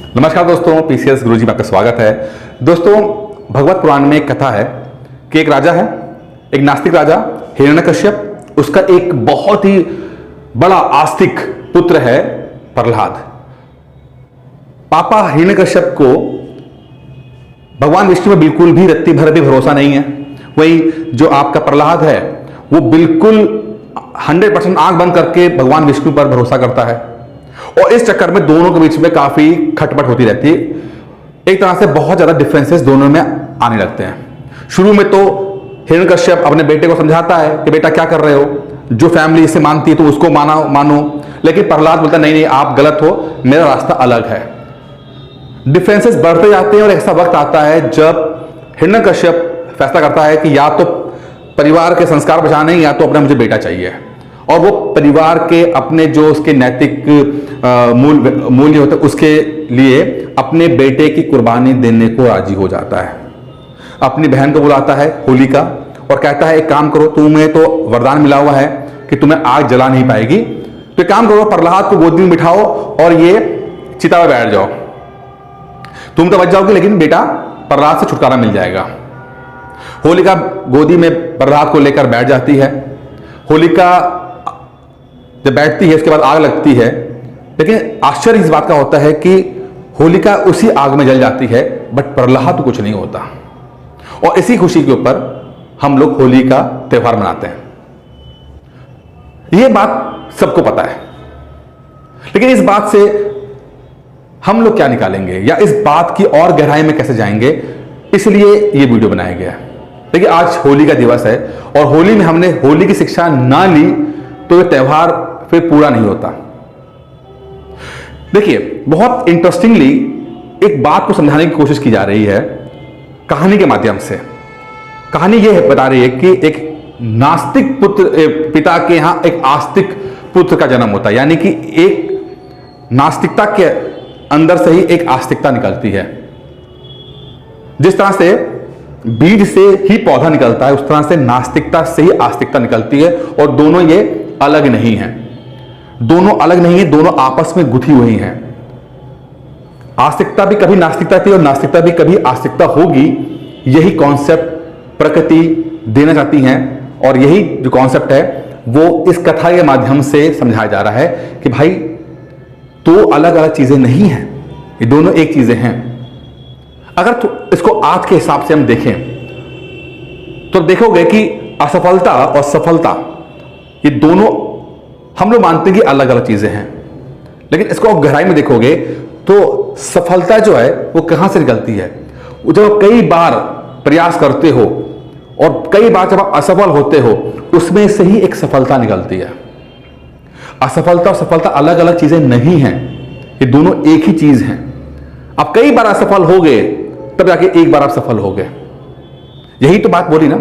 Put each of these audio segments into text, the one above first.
नमस्कार दोस्तों, पीसीएस गुरुजी में आपका स्वागत है। दोस्तों, भगवत पुराण में एक कथा है कि एक राजा है, एक नास्तिक राजा हिरण्यकश्यप। उसका एक बहुत ही बड़ा आस्तिक पुत्र है प्रहलाद। पापा हिरण्यकश्यप को भगवान विष्णु में बिल्कुल भी रत्ती भर भी भरोसा नहीं है। वही जो आपका प्रहलाद है वो बिल्कुल 100% आंख बंद करके भगवान विष्णु पर भरोसा करता है और इस चक्कर में दोनों के बीच में काफी खटपट होती रहती है। एक तरह से बहुत ज्यादा डिफरेंसेस दोनों में आने लगते हैं। शुरू में तो हिरण्यकश्यप अपने बेटे को समझाता है कि बेटा क्या कर रहे हो, जो फैमिली इसे मानती है तो उसको मानो। लेकिन प्रहलाद बोलता नहीं, आप गलत हो, मेरा रास्ता अलग है। डिफरेंसेस बढ़ते जाते हैं और ऐसा वक्त आता है जब हिरण्यकश्यप फैसला करता है कि या तो परिवार के संस्कार बचाने या तो अपना मुझे बेटा चाहिए, और वो परिवार के अपने जो उसके नैतिक मूल्य होते हैं उसके लिए अपने बेटे की कुर्बानी देने को राजी हो जाता है। अपनी बहन को बुलाता है होलिका और कहता है एक काम करो, तुम्हें तो वरदान मिला हुआ है कि तुम्हें आग जला नहीं पाएगी, तो एक काम करो, प्रहलाद को गोदी में बिठाओ और ये चिता में बैठ जाओ। तुम तो बच जाओगे लेकिन बेटा प्रहलाद से छुटकारा मिल जाएगा। होलिका गोदी में प्रहलाद को लेकर बैठ जाती है। होलिका जब बैठती है उसके बाद आग लगती है, लेकिन आश्चर्य इस बात का होता है कि होलिका उसी आग में जल जाती है बट प्रहलाद तो कुछ नहीं होता। और इसी खुशी के ऊपर हम लोग होली का त्योहार मनाते हैं। यह बात सबको पता है, लेकिन इस बात से हम लोग क्या निकालेंगे या इस बात की और गहराई में कैसे जाएंगे, इसलिए यह वीडियो बनाया गया है। देखिए, आज होली का दिवस है और होली में हमने होली की शिक्षा ना ली तो यह त्योहार फिर पूरा नहीं होता। देखिए, बहुत इंटरेस्टिंगली एक बात को समझाने की कोशिश की जा रही है कहानी के माध्यम से। कहानी यह बता रही है कि एक नास्तिक पिता के यहां एक आस्तिक पुत्र का जन्म होता है, यानी कि एक नास्तिकता के अंदर से ही एक आस्तिकता निकलती है। जिस तरह से बीज से ही पौधा निकलता है उस तरह से नास्तिकता से ही आस्तिकता निकलती है, और दोनों ये अलग नहीं है। दोनों अलग नहीं है, दोनों आपस में गुथी हुई हैं। आस्तिकता भी कभी नास्तिकता थी और नास्तिकता भी कभी आस्तिकता होगी। यही कॉन्सेप्ट प्रकृति देना चाहती हैं, और यही जो कॉन्सेप्ट है वो इस कथा के माध्यम से समझाया जा रहा है कि भाई दो अलग अलग चीजें नहीं हैं, ये दोनों एक चीजें हैं। अगर तो इसको आज के हिसाब से हम देखें तो देखोगे कि असफलता और सफलता ये दोनों हम लोग मानते हैं कि अलग अलग चीजें हैं, लेकिन इसको आप गहराई में देखोगे तो सफलता जो है वो कहां से निकलती है। जब आप कई बार प्रयास करते हो और कई बार जब आप असफल होते हो उसमें से ही एक सफलता निकलती है। असफलता और सफलता अलग अलग चीजें नहीं हैं, ये दोनों एक ही चीज हैं। आप कई बार असफल हो गए तब जाके एक बार आप सफल हो गए। यही तो बात बोली ना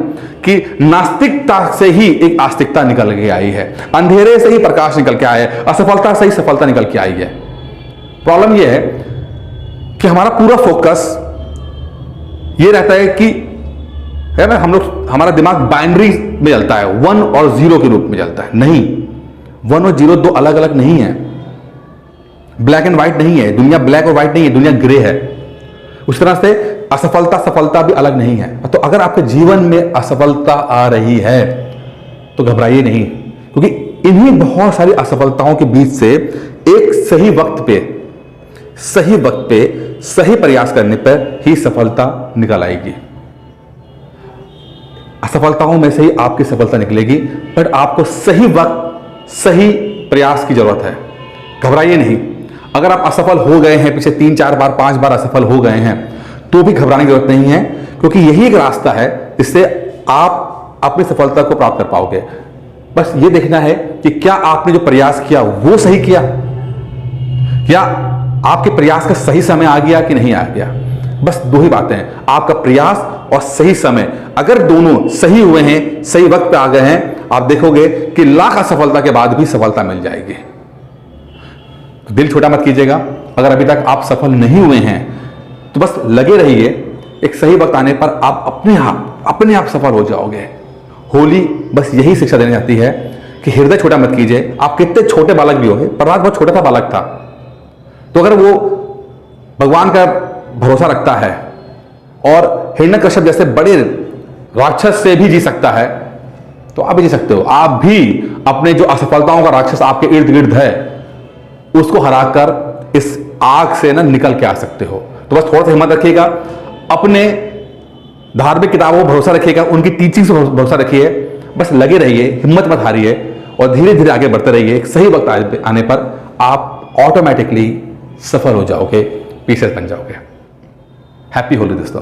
कि नास्तिकता से ही एक आस्तिकता निकल के आई है, अंधेरे से ही प्रकाश निकल के आया है, असफलता से ही सफलता निकल के आई है। प्रॉब्लम यह है कि हमारा पूरा फोकस ये रहता है कि है ना, हम लोग हमारा दिमाग बाइनरी में चलता है, 1 और 0 के रूप में चलता है। नहीं, 1 और 0 दो अलग अलग नहीं है, ब्लैक एंड व्हाइट नहीं है। दुनिया ब्लैक और व्हाइट नहीं है, दुनिया ग्रे है। उस तरह से असफलता सफलता भी अलग नहीं है। तो अगर आपके जीवन में असफलता आ रही है तो घबराइए नहीं, क्योंकि इन्हीं बहुत सारी असफलताओं के बीच से एक सही वक्त पे सही प्रयास करने पर ही सफलता निकल आएगी। असफलताओं में से ही आपकी सफलता निकलेगी, पर आपको सही वक्त सही प्रयास की जरूरत है। घबराइए नहीं। अगर आप असफल हो गए हैं, पीछे 3 4 बार 5 बार असफल हो गए हैं, तो भी घबराने की जरूरत नहीं है, क्योंकि यही एक रास्ता है जिससे आप अपनी सफलता को प्राप्त कर पाओगे। बस ये देखना है कि क्या आपने जो प्रयास किया वो सही किया, या आपके प्रयास का सही समय आ गया कि नहीं आ गया। बस दो ही बातें हैं, आपका प्रयास और सही समय। अगर दोनों सही हुए हैं, सही वक्त पे आ गए हैं, आप देखोगे कि लाख असफलता के बाद भी सफलता मिल जाएगी। तो दिल छोटा मत कीजिएगा। अगर अभी तक आप सफल नहीं हुए हैं तो बस लगे रहिए, एक सही वक्त आने पर आप अपने आप सफल हो जाओगे। होली बस यही शिक्षा देने जाती है कि हृदय छोटा मत कीजिए। आप कितने छोटे बालक भी हो, प्रहलाद बहुत छोटा था बालक था, तो अगर वो भगवान का भरोसा रखता है और हिरण्यकश्यप जैसे बड़े राक्षस से भी जी सकता है, तो आप भी जी सकते हो। आप भी अपने जो असफलताओं का राक्षस आपके इर्द गिर्द है उसको हराकर इस आग से ना निकल के आ सकते हो। तो बस थोड़ा सा हिम्मत रखिएगा, अपने धार्मिक किताबों पर भरोसा रखिएगा, उनकी टीचिंग से भरोसा रखिए, बस लगे रहिए, हिम्मत मत हारिए और धीरे धीरे आगे बढ़ते रहिए। एक सही वक्त आने पर आप ऑटोमेटिकली सफल हो जाओगे, पीसेस बन जाओगे। हैप्पी होली दोस्तों।